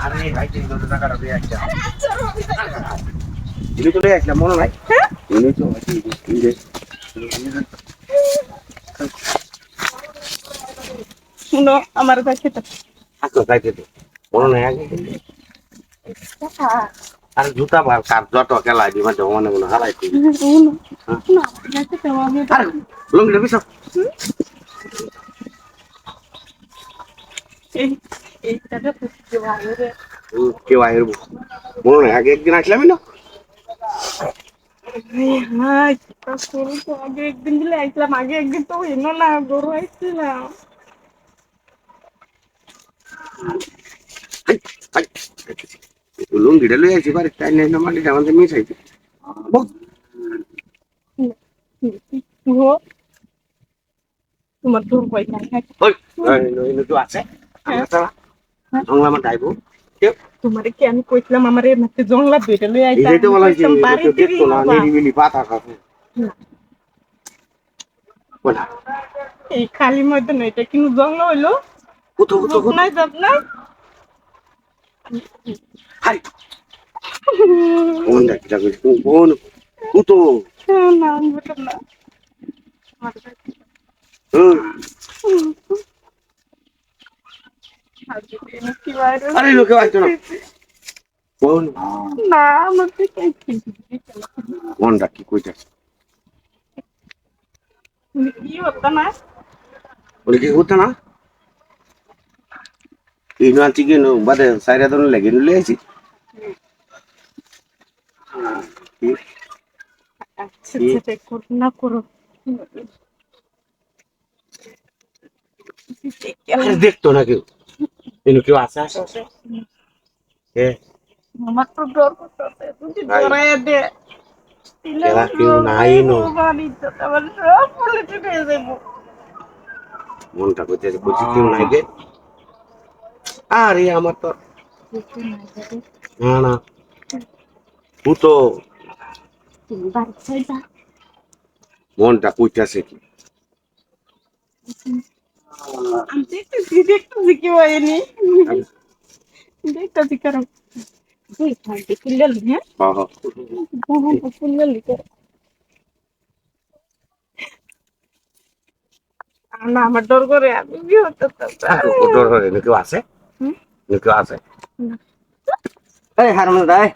আরে ভাই 300 টাকা দিয়ে একটা ইনি তো একটা মনে নাই ইনি তো শুনো আমার কাছে তো আচ্ছা যাইতে তো মনে নাই আগে আর জুতা বার কার যত খেলা দিবা তো মনে মনে হারাই তুই না কাছে তো আমি আর লঙ্গি বিশ এই এইটাটা খুঁজতে ভালো রে কেউ আয়ের মনে নাই আগে একদিন আসলামই না হ্যাঁ গরু তো আগে একদিন দিলে আইছিলাম আগে একদিন তো এনো না গরু আইছিলাম লঙ্গিটা লই আইছি বাড়ি তাই নাই না মাটিটা আমাদের মিশাইছে তোমার তোর পয়সা ওই তো আছে বাংলা আমার ডাইবো তোমারে কি আমি কইছিলাম আমার এর মধ্যে জংলা দুইটা লই আইতা এই তো বলা যে বাড়িতে দেখতো না নিরিবিলি পাতা খাবে বলা এই খালি মধ্যে না এটা কিন্তু জংলা হইলো কুতো কুতো নাই যাব না হাই কোন দেখি যাবে কোন কুতো না আমি বললাম না আরে লোকে আইতো না কোন না আমাকে কোনটা কি কইতাছ কি হতো না বলে কি হতো না এই না ঠিক নো বাদে সাইরা দন লাগি লই আইছি আচ্ছা আচ্ছা করো না করো আরে দেখতো না কেউ এনো কেউ আছে আছে আছে এ আমার তো ডর করতেছে তুই ডরায় দে কেলা কেউ নাই নো আমার সব বলে চলে যাবো মনটা কইতেছে কইছি কেউ নাই গে আরে আমার তো না না কুতো তুমি বাড়ি যাইবা মনটা কইতাছে কি আমি দেখতেছি কি হয়নি দেখতেছি কারণ খুললে হ্যাঁ হ্যাঁ হ্যাঁ খুললে না আমার ডর করে আমি কি হতে ডর হয় কেউ আছে কেউ আছে এই হারমোন রায়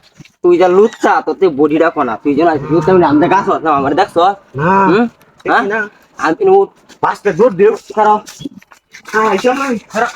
তুই যা লুচ্চা তোতে বডি রাখো না তুই যেন লুচ্চা মানে আমাদের গাছ না আমার দেখছ না হ্যাঁ না আমি নো পাঁচটা জোর দিও খারাপ হ্যাঁ এসব না খারাপ